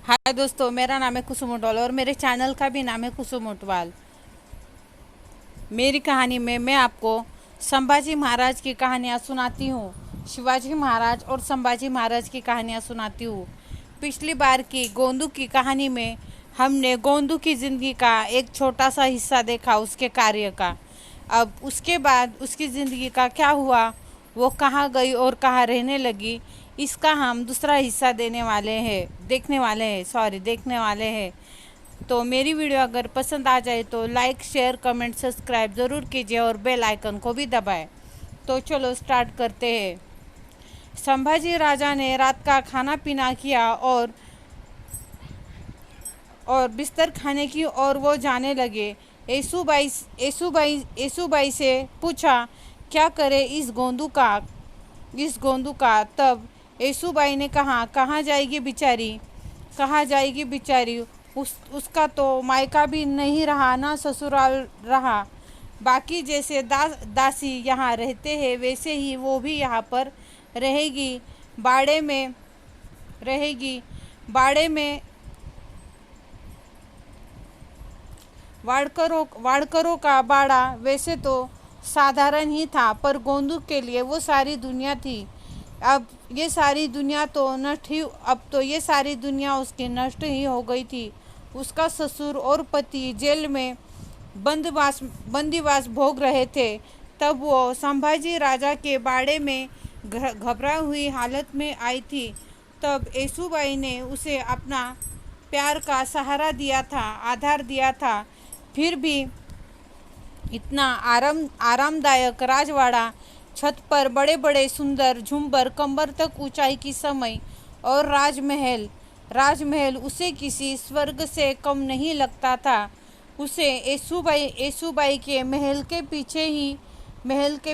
हाय दोस्तों, मेरा नाम है कुसुम उटवाल और मेरे चैनल का भी नाम है कुसुम उटवाल। मेरी कहानी में मैं आपको संभाजी महाराज की कहानियाँ सुनाती हूँ। शिवाजी महाराज और संभाजी महाराज की कहानियाँ सुनाती हूँ। पिछली बार की गोंदू की कहानी में हमने गोंदू की ज़िंदगी का एक छोटा सा हिस्सा देखा, उसके कार्य का। अब उसके बाद उसकी ज़िंदगी का क्या हुआ, वो कहाँ गई और कहाँ रहने लगी, इसका हम दूसरा हिस्सा देखने वाले हैं। तो मेरी वीडियो अगर पसंद आ जाए तो लाइक, शेयर, कमेंट, सब्सक्राइब ज़रूर कीजिए और बेल आइकन को भी दबाएं। तो चलो स्टार्ट करते हैं। संभाजी राजा ने रात का खाना पीना किया और बिस्तर खाने की और वो जाने लगे। येसुबाई से पूछा, क्या करे इस गोंदू का। तब येसुबाई ने कहा, कहाँ जाएगी बेचारी। उसका तो मायका भी नहीं रहा, ना ससुराल रहा। बाकी जैसे दासी यहाँ रहते हैं वैसे ही वो भी यहाँ पर रहेगी, बाड़े में रहेगी। बाड़े में वाड़करों का बाड़ा वैसे तो साधारण ही था, पर गोंदू के लिए वो सारी दुनिया थी। अब ये सारी दुनिया उसकी नष्ट ही हो गई थी। उसका ससुर और पति जेल में बंदीवास भोग रहे थे। तब वो संभाजी राजा के बाड़े में घबरा हुई हालत में आई थी। तब येसुबाई ने उसे अपना प्यार का सहारा दिया था, आधार दिया था। फिर भी इतना आरामदायक राजवाड़ा, छत पर बड़े बड़े सुंदर झुंबर, कमर तक ऊंचाई की समय और राजमहल उसे किसी स्वर्ग से कम नहीं लगता था। उसे येसुबाई के महल के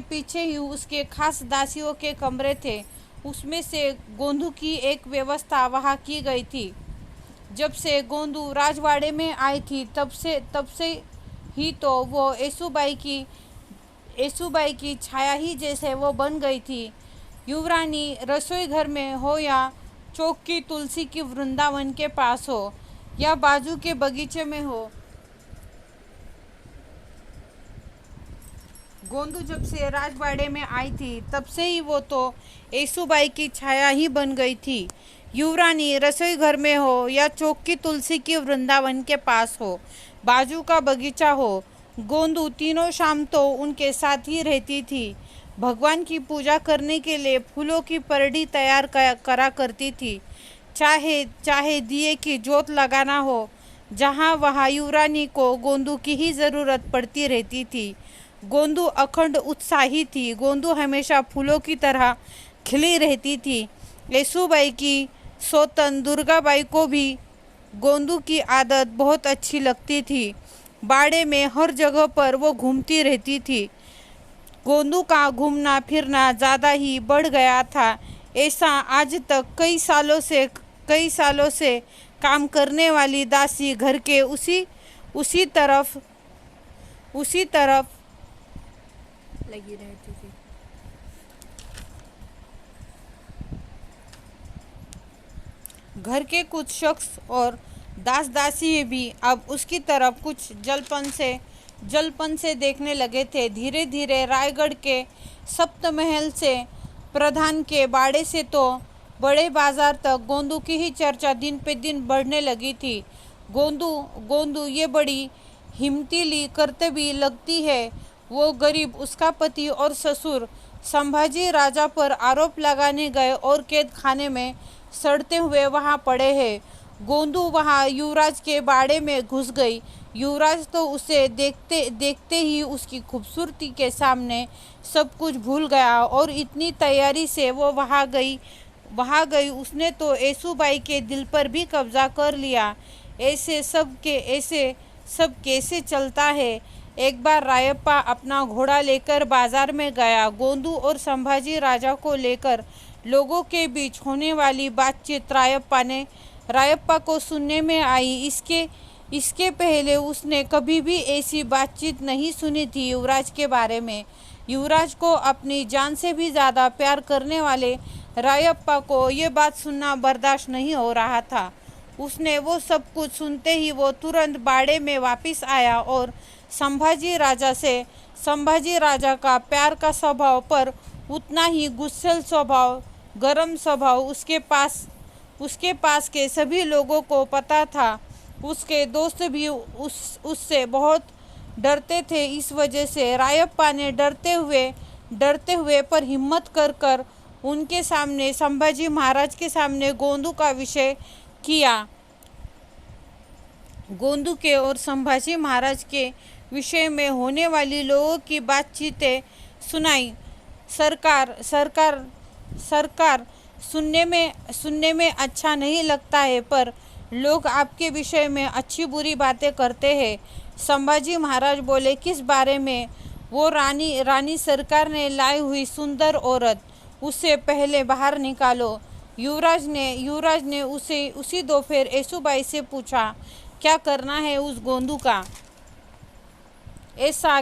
पीछे ही उसके खास दासियों के कमरे थे। उसमें से गोंदू की एक व्यवस्था वहाँ की गई थी। जब से गोंदू राजवाड़े में आई थी तब से ही तो वो येसुबाई की छाया ही जैसे वो बन गई थी। युवरानी रसोई घर में हो या चौक की तुलसी की वृंदावन के पास हो या बाजू के बगीचे में हो, गोंदू जब से राजवाड़े में आई थी तब से ही वो तो येसुबाई की छाया ही बन गई थी। युवरानी रसोई घर में हो या चौक की तुलसी की वृंदावन के पास हो, बाजू का बगीचा हो, गोंदू तीनों शाम तो उनके साथ ही रहती थी। भगवान की पूजा करने के लिए फूलों की परडी तैयार करा करती थी। चाहे चाहे दिए की जोत लगाना हो, जहाँ वहाँ युवरानी को गोंदू की ही ज़रूरत पड़ती रहती थी। गोंदू अखंड उत्साही थी। गोंदू हमेशा फूलों की तरह खिली रहती थी। येसुबाई की सौतन दुर्गाबाई को भी गोंदू की आदत बहुत अच्छी लगती थी। बाड़े में हर जगह पर वो घूमती रहती थी। गोंदू का घूमना फिरना ज़्यादा ही बढ़ गया था। ऐसा आज तक कई सालों से काम करने वाली दासी घर के उसी तरफ लगी रहती थी। घर के कुछ शख्स और दास दासी भी अब उसकी तरफ कुछ जलपन से देखने लगे थे। धीरे धीरे रायगढ़ के सप्तमहल से प्रधान के बाड़े से तो बड़े बाजार तक गोंदू की ही चर्चा दिन पे दिन बढ़ने लगी थी। गोंदू ये बड़ी हिम्मतीली कर्तव्य लगती है। वो गरीब, उसका पति और ससुर संभाजी राजा पर आरोप लगाने गए और कैद खाने में सड़ते हुए वहाँ पड़े हैं। गोंदू वहाँ युवराज के बाड़े में घुस गई। युवराज तो उसे देखते देखते ही उसकी खूबसूरती के सामने सब कुछ भूल गया और इतनी तैयारी से वो वहाँ गई उसने तो येसुबाई के दिल पर भी कब्जा कर लिया। ऐसे सब कैसे चलता है। एक बार रायप्पा अपना घोड़ा लेकर बाजार में गया। गोंदू और संभाजी राजा को लेकर लोगों के बीच होने वाली बातचीत रायप्पा को सुनने में आई। इसके पहले उसने कभी भी ऐसी बातचीत नहीं सुनी थी युवराज के बारे में। युवराज को अपनी जान से भी ज़्यादा प्यार करने वाले रायप्पा को ये बात सुनना बर्दाश्त नहीं हो रहा था। उसने वो सब कुछ सुनते ही वो तुरंत बाड़े में वापस आया और संभाजी राजा का प्यार का स्वभाव पर उतना ही गुस्सैल स्वभाव, गरम स्वभाव उसके पास के सभी लोगों को पता था। उसके दोस्त भी उससे बहुत डरते थे। इस वजह से रायप्पा ने डरते हुए पर हिम्मत कर कर उनके सामने, संभाजी महाराज के सामने गोंदू का विषय किया। गोंदू के और संभाजी महाराज के विषय में होने वाली लोगों की बातचीतें सुनाई। सरकार सुनने में अच्छा नहीं लगता है, पर लोग आपके विषय में अच्छी बुरी बातें करते हैं। संभाजी महाराज बोले, किस बारे में? वो रानी सरकार ने लाई हुई सुंदर औरत, उसे पहले बाहर निकालो। युवराज ने उसे उसी दोपहर येसुबाई से पूछा, क्या करना है उस गोंदू का? ऐसा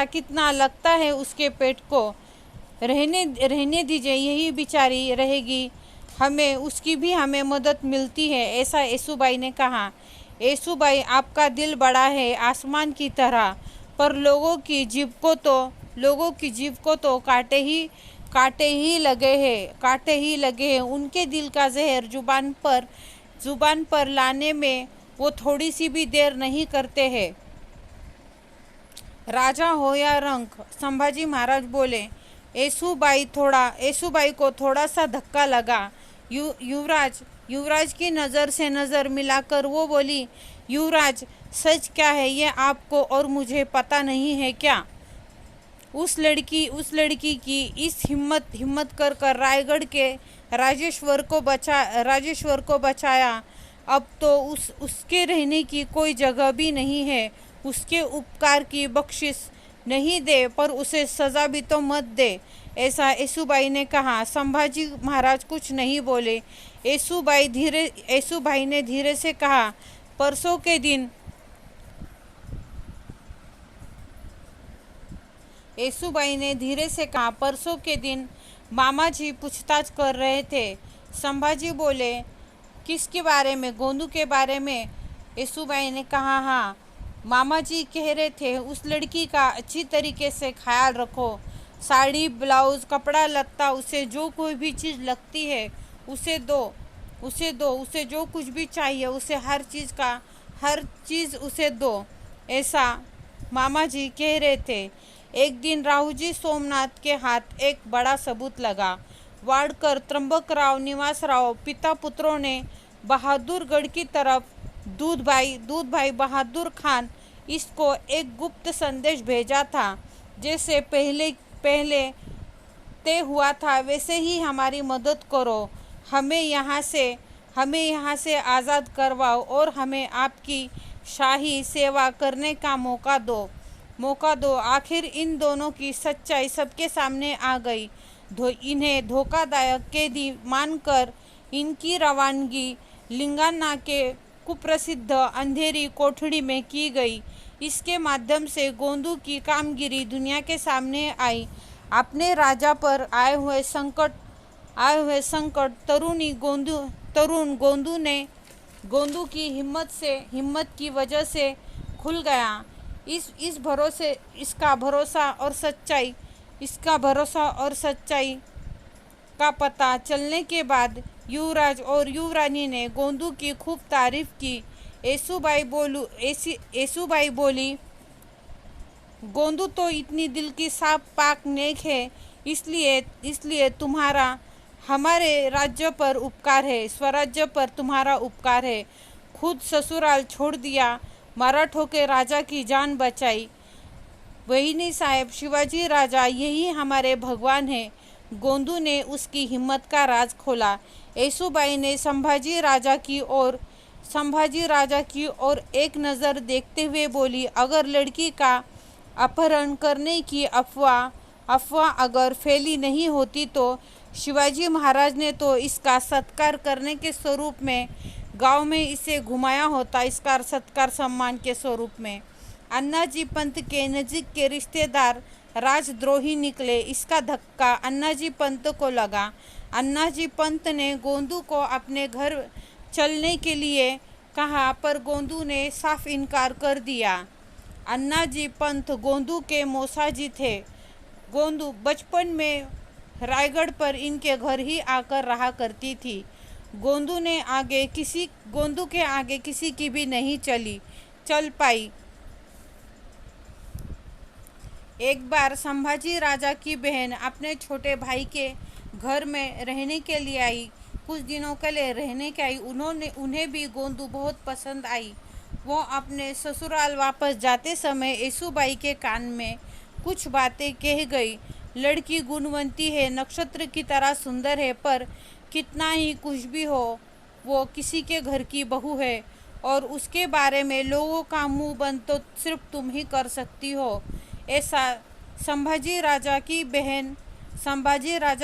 कितना लगता है उसके पेट को? रहने दीजिए, यही बिचारी रहेगी, उसकी भी हमें मदद मिलती है, ऐसा येसुबाई ने कहा। येसुबाई, आपका दिल बड़ा है आसमान की तरह, पर लोगों की जीभ को तो कांटे ही लगे हैं। उनके दिल का जहर जुबान पर लाने में वो थोड़ी सी भी देर नहीं करते हैं। राजा हो या रंक, संभाजी महाराज बोले। येसुबाई को थोड़ा सा धक्का लगा। युवराज की नज़र से नज़र मिलाकर वो बोली, युवराज, सच क्या है ये आपको और मुझे पता नहीं है क्या? उस लड़की की इस हिम्मत कर रायगढ़ के राजेश्वर को बचाया। अब तो उसके रहने की कोई जगह भी नहीं है। उसके उपकार की बख्शिश नहीं दे, पर उसे सजा भी तो मत दे, ऐसा येसुबाई ने कहा। संभाजी महाराज कुछ नहीं बोले। येसुबाई ने धीरे से कहा, परसों के दिन मामा जी पूछताछ कर रहे थे। संभाजी बोले, किसके बारे में? गोंदू के बारे में। येसुबाई ने कहा, हाँ, मामा जी कह रहे थे उस लड़की का अच्छी तरीके से ख्याल रखो। साड़ी, ब्लाउज, कपड़ा लत्ता, उसे जो कोई भी चीज़ लगती है उसे दो। उसे जो कुछ भी चाहिए उसे हर चीज़ उसे दो, ऐसा मामा जी कह रहे थे। एक दिन रावजी सोमनाथ के हाथ एक बड़ा सबूत लगा। वाडकर, त्र्यंबकराव, निवासराव, पिता पुत्रों ने बहादुरगढ़ की तरफ दूध भाई बहादुर खान इसको एक गुप्त संदेश भेजा था। जैसे पहले तय हुआ था वैसे ही हमारी मदद करो, हमें यहाँ से आज़ाद करवाओ और हमें आपकी शाही सेवा करने का मौका दो। आखिर इन दोनों की सच्चाई सबके सामने आ गई। इन्हें धोखादायक कैदी मानकर इनकी रवानगी लिंगाना के कुप्रसिद्ध अंधेरी कोठड़ी में की गई। इसके माध्यम से गोंदू की कामगिरी दुनिया के सामने आई। अपने राजा पर आए हुए संकट तरुण गोंदू की हिम्मत की वजह से खुल गया। इसका भरोसा और सच्चाई का पता चलने के बाद युवराज और युवरानी ने गोंदू की खूब तारीफ की। येसुबाई बोली, गोंदू तो इतनी दिल की साफ पाक नेक है, इसलिए तुम्हारा हमारे राज्य पर उपकार है, स्वराज्य पर तुम्हारा उपकार है। खुद ससुराल छोड़ दिया, मराठों के राजा की जान बचाई। वहीनी साहेब, शिवाजी राजा यही हमारे भगवान हैं। गोंदू ने उसकी हिम्मत का राज खोला। येसुबाई ने संभाजी राजा की ओर एक नज़र देखते हुए बोली, अगर लड़की का अपहरण करने की अफवाह अगर फैली नहीं होती तो शिवाजी महाराज ने तो इसका सत्कार करने के स्वरूप में गांव में इसे घुमाया होता, इसका सत्कार सम्मान के स्वरूप में। अन्नाजी पंत के नजीक के रिश्तेदार राजद्रोही निकले। इसका धक्का अन्नाजी पंत को लगा। अन्नाजी पंत ने गोंदू को अपने घर चलने के लिए कहा, पर गोंदू ने साफ इनकार कर दिया। अन्नाजी पंत गोंदू के मौसाजी थे। गोंदू बचपन में रायगढ़ पर इनके घर ही आकर रहा करती थी। गोंदू के आगे किसी की भी नहीं चल पाई। एक बार संभाजी राजा की बहन अपने छोटे भाई के घर में रहने के लिए आई। कुछ दिनों के लिए रहने के आई। उन्हें भी गोंदू बहुत पसंद आई। वो अपने ससुराल वापस जाते समय येसुबाई के कान में कुछ बातें कह गई। लड़की गुणवंती है, नक्षत्र की तरह सुंदर है, पर कितना ही कुछ भी हो, वो किसी के घर की बहू है और उसके बारे में लोगों का मुंह बंद तो सिर्फ तुम ही कर सकती हो। ऐसा संभाजी राजा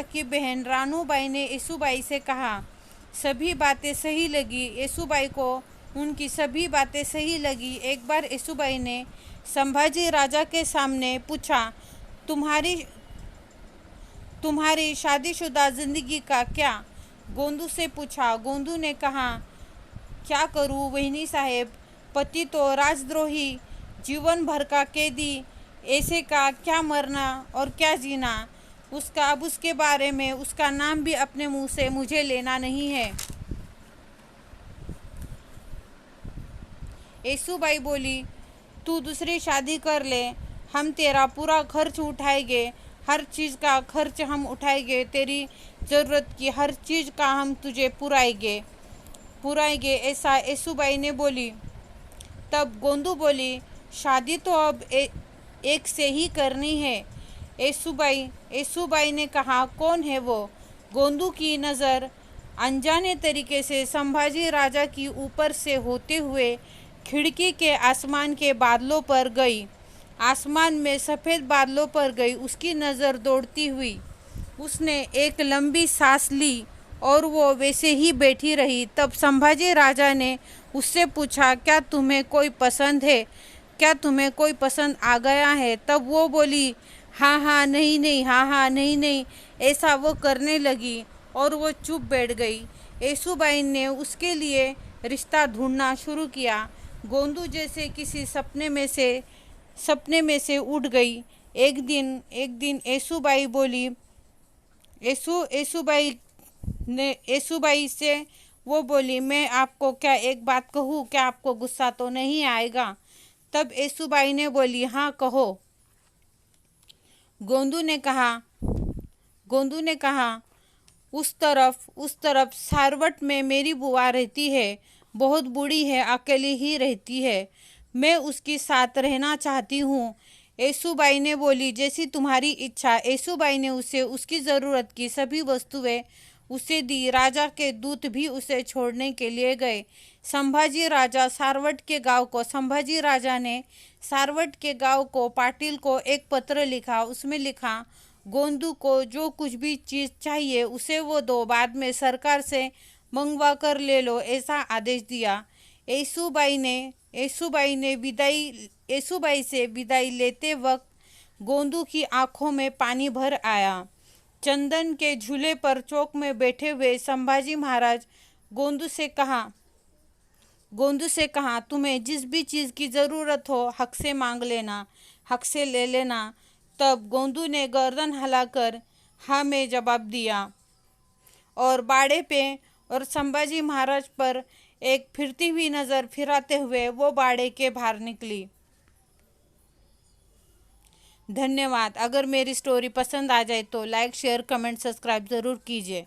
की बहन रानूबाई ने येसुबाई से कहा। सभी बातें सही लगी। येसुबाई को उनकी सभी बातें सही लगी। एक बार येसुबाई ने संभाजी राजा के सामने पूछा, तुम्हारी शादीशुदा जिंदगी का क्या गोंदू से पूछा। गोंदू ने कहा, क्या करूं वहनी साहेब, पति तो राजद्रोही, जीवन भर का कैदी, ऐसे का क्या मरना और क्या जीना। अब उसके बारे में उसका नाम भी अपने मुंह से मुझे लेना नहीं है। येसुबाई बोली, तू दूसरी शादी कर ले, हम तेरा पूरा खर्च उठाएंगे, हर चीज़ का खर्च हम उठाएंगे, तेरी ज़रूरत की हर चीज़ का हम तुझे पुराएंगे ऐसा येसुबाई ने बोली। तब गोंदू बोली, शादी तो अब एक से ही करनी है। येसुबाई ने कहा, कौन है वो। गोंदू की नज़र अनजाने तरीके से संभाजी राजा की ऊपर से होते हुए खिड़की के आसमान के बादलों पर गई। आसमान में सफ़ेद बादलों पर गई। उसकी नज़र दौड़ती हुई उसने एक लंबी सांस ली और वो वैसे ही बैठी रही। तब संभाजी राजा ने उससे पूछा, क्या तुम्हें कोई पसंद है, क्या तुम्हें कोई पसंद आ गया है। तब वो बोली, हाँ नहीं, हाँ नहीं, ऐसा वो करने लगी और वो चुप बैठ गई। येसुबाई ने उसके लिए रिश्ता ढूंढना शुरू किया। गोंदू जैसे किसी सपने में से उठ गई। एक दिन येसुबाई बोली, येसुबाई से वो बोली, मैं आपको क्या एक बात कहूँ, क्या आपको गुस्सा तो नहीं आएगा। तब येसुबाई ने बोली, हाँ कहो। गोंदू ने कहा, उस तरफ सारवट में मेरी बुआ रहती है, बहुत बूढ़ी है, अकेली ही रहती है, मैं उसके साथ रहना चाहती हूँ। येसुबाई ने बोली, जैसी तुम्हारी इच्छा। येसुबाई ने उसे उसकी ज़रूरत की सभी वस्तुएं उसे दी। राजा के दूत भी उसे छोड़ने के लिए गए। संभाजी राजा ने सारवट के गांव को पाटिल को एक पत्र लिखा। उसमें लिखा, गोंदू को जो कुछ भी चीज़ चाहिए उसे वो दो, बाद में सरकार से मंगवा कर ले लो, ऐसा आदेश दिया। येसुबाई से विदाई लेते वक्त गोंदू की आंखों में पानी भर आया। चंदन के झूले पर चौक में बैठे हुए संभाजी महाराज गोंदू से कहा, तुम्हें जिस भी चीज़ की ज़रूरत हो हक से मांग लेना, हक से ले लेना। तब गोंदू ने गर्दन हिलाकर हाँ में जवाब दिया और बाड़े पे और संभाजी महाराज पर एक फिरती हुई नज़र फिराते हुए वो बाड़े के बाहर निकली। धन्यवाद। अगर मेरी स्टोरी पसंद आ जाए तो लाइक, शेयर, कमेंट, सब्सक्राइब ज़रूर कीजिए।